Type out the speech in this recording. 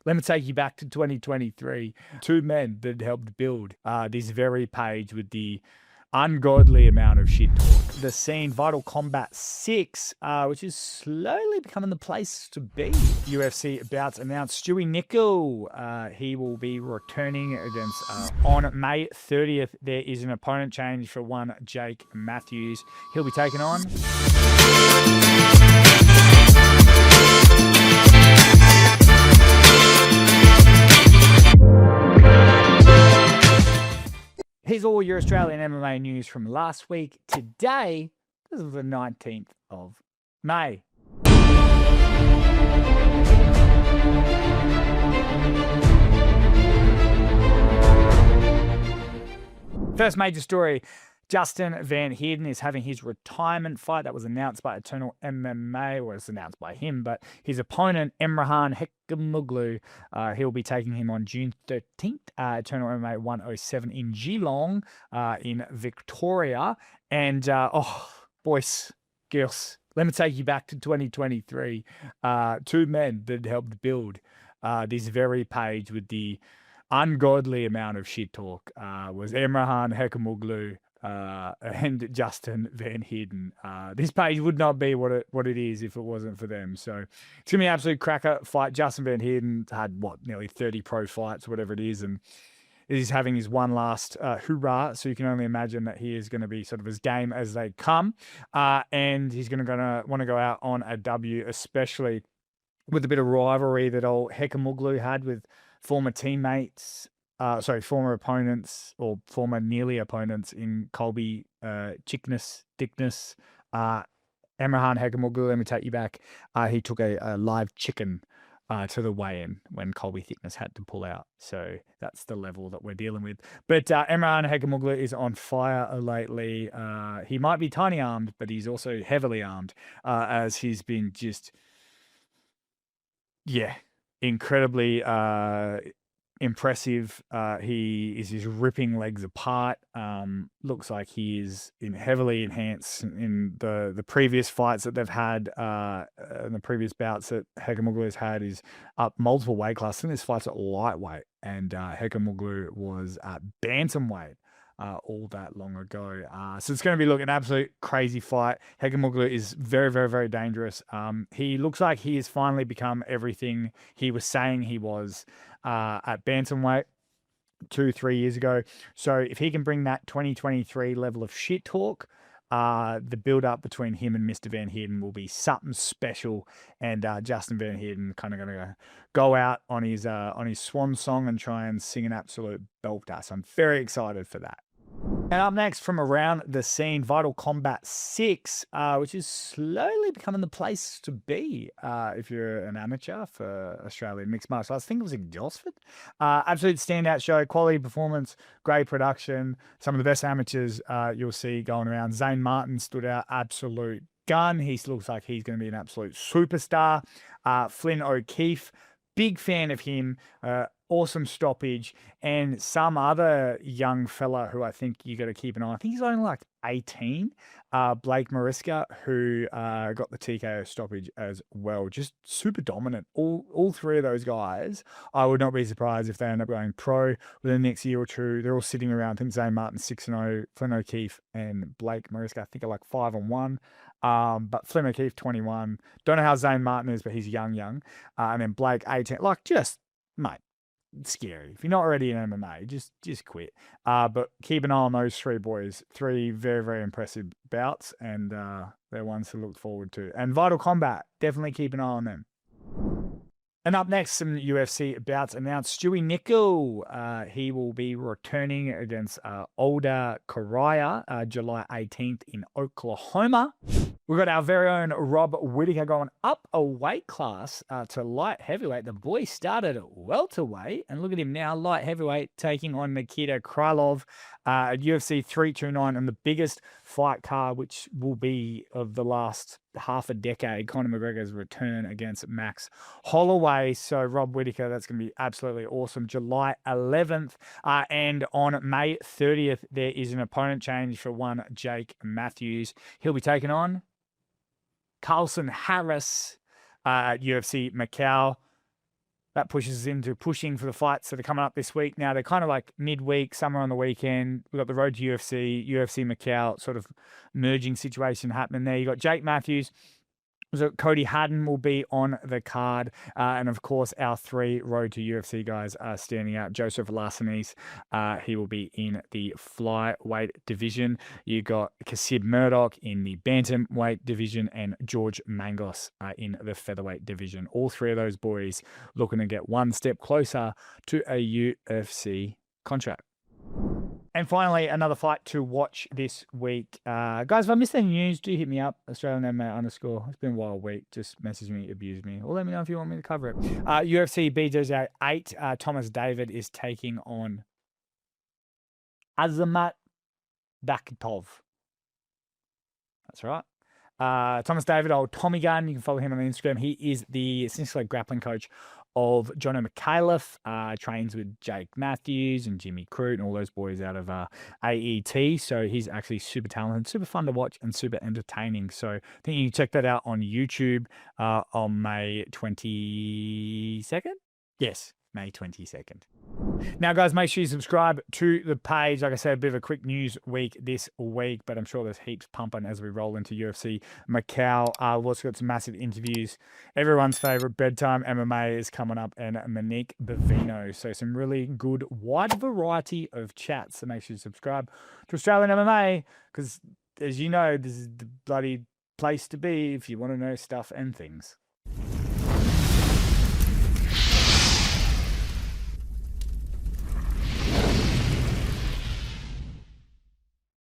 Let me take you back to 2023. Two men that helped build this very page with the ungodly amount of shit talk. The scene, Vital Combat 6, which is slowly becoming the place to be. UFC bouts announced. Stewy Nichol, he will be returning against on May 30th. There is an opponent change for one Jake Matthews. He'll be taken on. Here's all your Australian MMA news from last week. Today, this is the 19th of May. First major story. Justin Van Heerden is having his retirement fight. That was announced by Eternal MMA, or it's announced by him, but his opponent, Emrehan Hekimoglu, he'll be taking him on June 13th, Eternal MMA 107 in Geelong, in Victoria. And, boys, girls, let me take you back to 2023. Two men that helped build this very page with the ungodly amount of shit talk was Emrehan Hekimoglu and Justin Van Heerden. This page would not be what it is if it wasn't for them. So it's gonna be an absolute cracker fight. Justin Van Heerden had nearly 30 pro fights, whatever it is, and he's having his one last hoorah. So you can only imagine that he is going to be sort of as game as they come, and he's gonna want to go out on a W, especially with a bit of rivalry that old Hekimoglu had with former teammates. Former opponents or former nearly opponents in Colby Dickness. Emrehan Hekimoglu, let me take you back. He took a live chicken to the weigh-in when Colby Thickness had to pull out. So that's the level that we're dealing with. But Emrehan Hekimoglu is on fire lately. He might be tiny armed, but he's also heavily armed, as he's been just, incredibly impressive. He is just ripping legs apart. Looks like he is heavily enhanced in the previous fights that they've had, and the previous bouts that Hekimoglu has had is up multiple weight classes. And this fight's at lightweight, and Hekimoglu was at bantamweight all that long ago. So it's going to be an absolute crazy fight. Hekimoglu is very, very, very dangerous. He looks like he has finally become everything he was saying he was at bantamweight 2-3 years ago. So if he can bring that 2023 level of shit talk, the build-up between him and Mr. Van Heerden will be something special. And Justin Van Heerden kind of going to go out on his swan song and try and sing an absolute belter. So I'm very excited for that. And up next, from around the scene, Vital Combat 6, which is slowly becoming the place to be if you're an amateur for Australian mixed martial arts. I think it was in Gosford. Absolute standout show, quality performance, great production. Some of the best amateurs you'll see going around. Zane Martin stood out, absolute gun. He looks like he's going to be an absolute superstar. Flynn O'Keefe, big fan of him. Awesome stoppage. And some other young fella who I think you got to keep an eye on. I think he's only like 18. Blake Mariska, who got the TKO stoppage as well. Just super dominant. All three of those guys, I would not be surprised if they end up going pro within the next year or two. They're all sitting around. I think Zane Martin 6-0, Flynn O'Keefe and Blake Mariska, I think, are like 5-1. But Flynn O'Keefe 21. Don't know how Zane Martin is, but he's young. And then Blake 18. Like, just, mate, scary. If you're not already in MMA, just quit. But keep an eye on those three boys. Three very, very impressive bouts, and they're ones to look forward to. And Vital Combat, definitely keep an eye on them. And up next, some UFC bouts announced. Stewy Nichol, he will be returning against Older Karaya, July 18th in Oklahoma. We've got our very own Rob Whittaker going up a weight class to light heavyweight. The boy started at welterweight, and look at him now, light heavyweight, taking on Nikita Krylov at UFC 329 on the biggest fight card, which will be of the last half a decade, Conor McGregor's return against Max Holloway. So Rob Whittaker, that's going to be absolutely awesome. July 11th. And on May 30th, there is an opponent change for one Jake Matthews. He'll be taking on Carlson Harris at UFC Macau. that pushes us into pushing for the fights that are coming up this week. Now, they're kind of like midweek, somewhere on the weekend. We've got the Road to UFC Macau sort of merging situation happening there. You got Jake Matthews. So Cody Haddon will be on the card. And of course, our 3 Road to UFC guys are standing out. Joseph Larcinese, he will be in the flyweight division. You got Kasib Murdoch in the bantamweight division and George Mangos in the featherweight division. All 3 of those boys looking to get one step closer to a UFC contract. And finally, another fight to watch this week. Guys, if I missed any news, do hit me up, Australian MMA _. It's been a wild week. Just message me, abuse me, or let me know if you want me to cover it. UFC BJJ 8, Thomas David is taking on Azamat Bakhtov. That's right. Thomas David, old Tommy Gun. You can follow him on Instagram. He is the essentially grappling coach of Jono Mikhailov, trains with Jake Matthews and Jimmy Crute and all those boys out of AET. So he's actually super talented, super fun to watch, and super entertaining. So I think you can check that out on YouTube on May 22nd. Yes, May 22nd. Now, guys, make sure you subscribe to the page. Like I said, a bit of a quick news week this week, but I'm sure there's heaps pumping as we roll into UFC Macau. We've also got some massive interviews. Everyone's favorite bedtime MMA is coming up, and Monique Bavino. So some really good wide variety of chats. So make sure you subscribe to Australian MMA because, as you know, this is the bloody place to be if you want to know stuff and things.